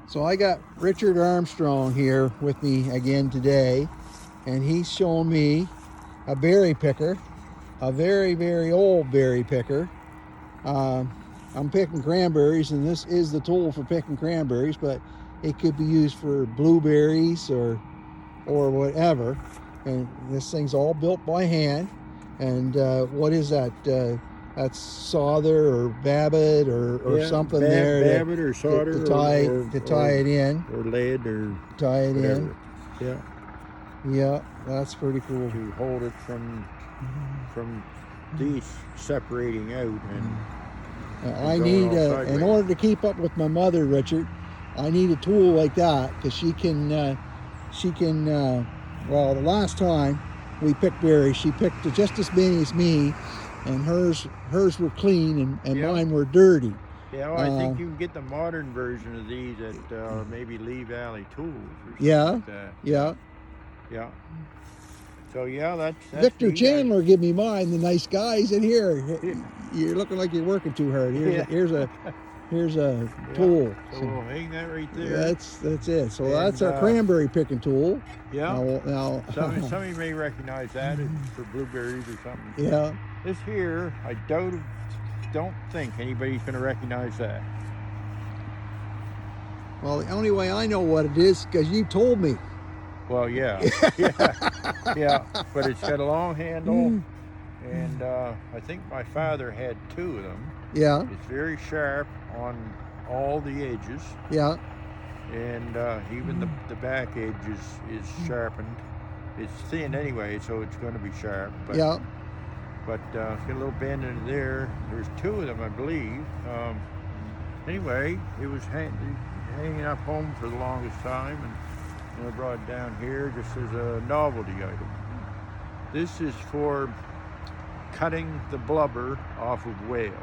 So I got Richard Armstrong here with me again today, and he's showing me a berry picker, a very, very old berry picker. I'm picking cranberries, and this is the tool for picking cranberries, but it could be used for blueberries or whatever. And this thing's all built by hand. And what is that? That's solder or Babbitt or something there. Babbitt or solder to tie it in. Or lead or tie it whatever. in. Yeah. Yeah, that's pretty cool. To hold it from these separating out and I need in order to keep up with my mother, Richard, I need a tool like that because she can well, the last time we picked berries, she picked just as many as me, and hers were clean and yeah. mine were dirty. Yeah, well, I think you can get the modern version of these at maybe Lee Valley Tools or something like that. Yeah. Yeah. So yeah, that's Victor Chandler give me mine. The nice guys in here. You're looking like you're working too hard. Here's a tool. So we'll hang that right there. That's it. So that's our cranberry picking tool. Yeah. Now somebody may recognize that for blueberries or something. Yeah. This here, I don't think anybody's going to recognize that. Well, the only way I know what it is because you told me. Well, yeah, yeah, but it's got a long handle, and I think my father had two of them. Yeah. It's very sharp on all the edges. Yeah. And even the back edge is sharpened. It's thin anyway, so it's going to be sharp. But, yeah. But it's got a little bend in there. There's two of them, I believe. Anyway, it was hanging up home for the longest time, and I brought it down here just as a novelty item. This is for cutting the blubber off of whales.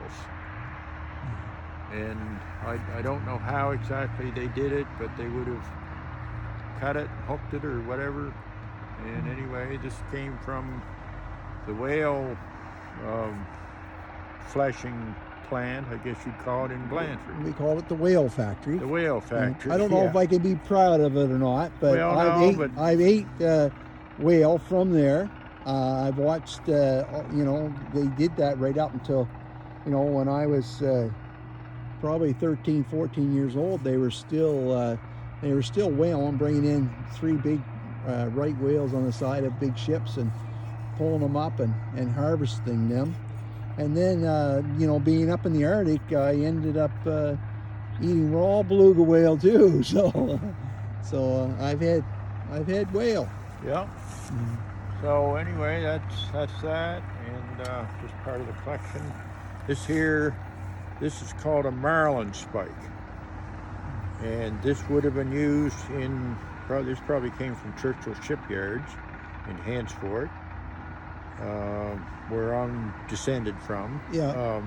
And I don't know how exactly they did it, but they would have cut it, hooked it, or whatever. And anyway, this came from the whale fleshing plant, I guess you'd call it, in Blanford. We call it the whale factory. The whale factory. I don't know if I can be proud of it or not, but I've ate whale from there. I've watched, they did that right up until, when I was probably 13, 14 years old. They were still whaling, bringing in 3 big right whales on the side of big ships and pulling them up and harvesting them. And then, being up in the Arctic, I ended up eating raw beluga whale too. So I've had whale. Yeah. Mm-hmm. So anyway, that's that, and just part of the collection. This is called a marlin spike, and this would have been used this probably came from Churchill Shipyards in Hansford, where I'm descended from. Yeah.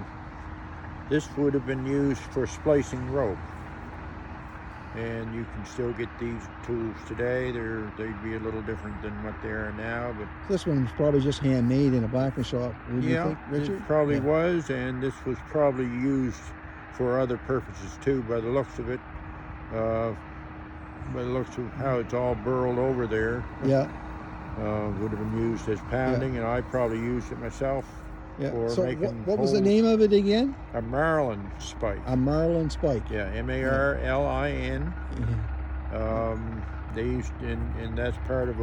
This would have been used for splicing rope, and you can still get these tools today. They'd be a little different than what they are now, but this one's probably just handmade in a blacksmith shop. Would you think, Richard? It probably was, and this was probably used for other purposes too, by the looks of it. By the looks of how it's all burled over there. Yeah. Would have been used as pounding, and I probably used it myself. Yeah. For so making what was the name of it again? A marlin spike. A marlin spike. Yeah, M-A-R-L-I-N. They used, and that's part of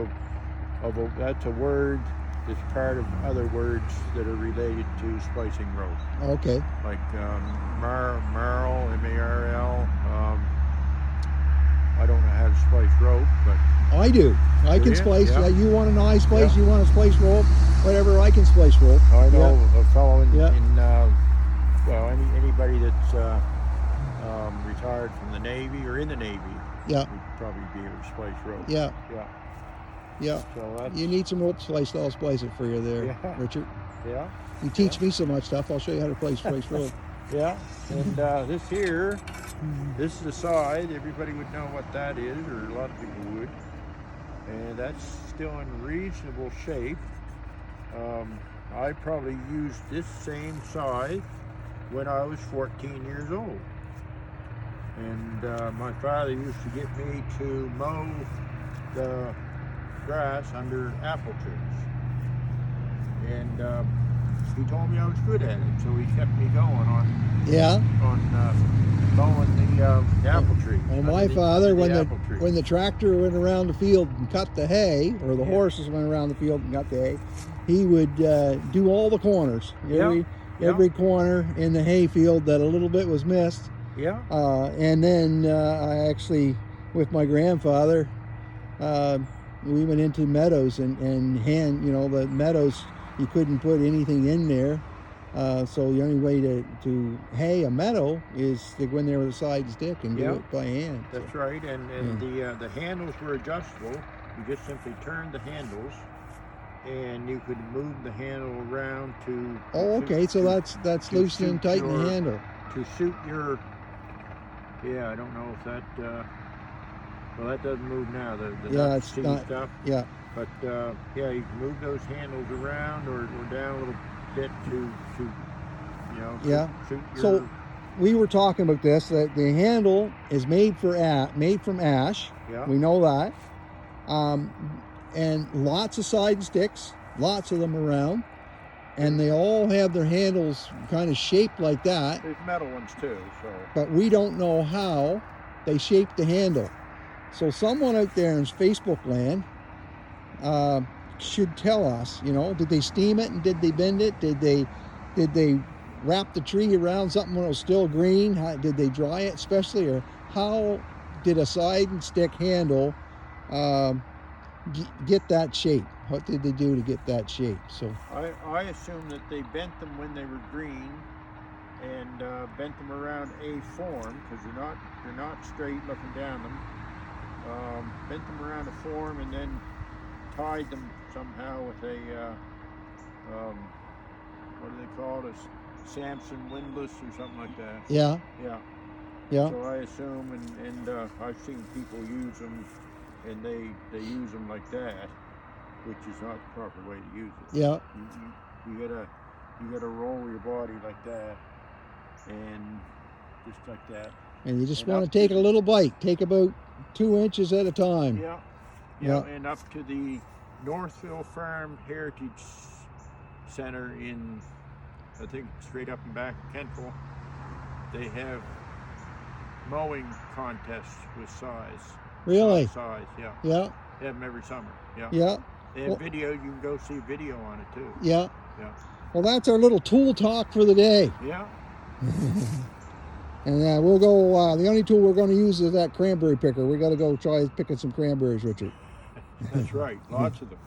that's a word. It's part of other words that are related to splicing rope. Okay. Like marl, M-A-R-L. I don't know how to splice rope, but I do. I can splice. Yeah. You want an eye splice? Yeah. You want to splice rope? Whatever. I can splice rope. I know a fellow in anybody that's retired from the Navy or in the Navy. Yeah. Would probably be able to splice rope. Yeah. Yeah. Yeah. So you need some rope spliced. I'll splice it for you there, Richard. Yeah. You teach me so much stuff. I'll show you how to splice rope. Yeah. And this here, this is the scythe. Everybody would know what that is, or a lot of people would. And that's still in reasonable shape. I probably used this same scythe when I was 14 years old. And my father used to get me to mow the grass under apple trees. And he told me I was good at it, so he kept me going on mowing the apple trees. Well, my father, when the tractor went around the field and cut the hay, or the horses went around the field and cut the hay, he would do all the corners, every corner in the hay field that a little bit was missed. Yeah. And then I actually, with my grandfather, we went into meadows and the meadows, you couldn't put anything in there. So the only way to hay a meadow is to go in there with a side stick and do it by hand. That's right, and the handles were adjustable. You just simply turned the handles, and you could move the handle around to. Oh, okay. So that's loosen and tighten the handle to suit your. Yeah, I don't know if that. Well, that doesn't move now. The it's not stuff. Yeah. But yeah, you can move those handles around or down a little bit to suit your... So we were talking about this, that the handle is made from ash. Yeah. We know that. And lots of side sticks, lots of them around, and they all have their handles kind of shaped like that. There's metal ones too, so. But we don't know how they shaped the handle. So someone out there in Facebook land should tell us, did they steam it and did they bend it? Did they wrap the tree around something when it was still green? Did they dry it especially? Or how did a side and stick handle get that shape? What did they do to get that shape? So I assume that they bent them when they were green and bent them around a form, because they're not straight looking down them. Bent them around a form and then tied them somehow with a what do they call it, a Samson windlass or something like that. Yeah. So I assume, and I've seen people use them, and they use them like that, which is not the proper way to use it. Yeah. You gotta roll your body like that, and just like that. And you just want to take a little bite. Take about 2 inches at a time. Yeah. And up to the Northville Farm Heritage Center in, I think, straight up and back Kentville, they have mowing contests with size. Really? Size, yeah. Yeah. They have them every summer. Yeah. Yeah. They have video. You can go see video on it too. Yeah. Yeah. Well, that's our little tool talk for the day. Yeah. And we'll go, the only tool we're going to use is that cranberry picker. We got to go try picking some cranberries, Richard. That's right. Lots of them.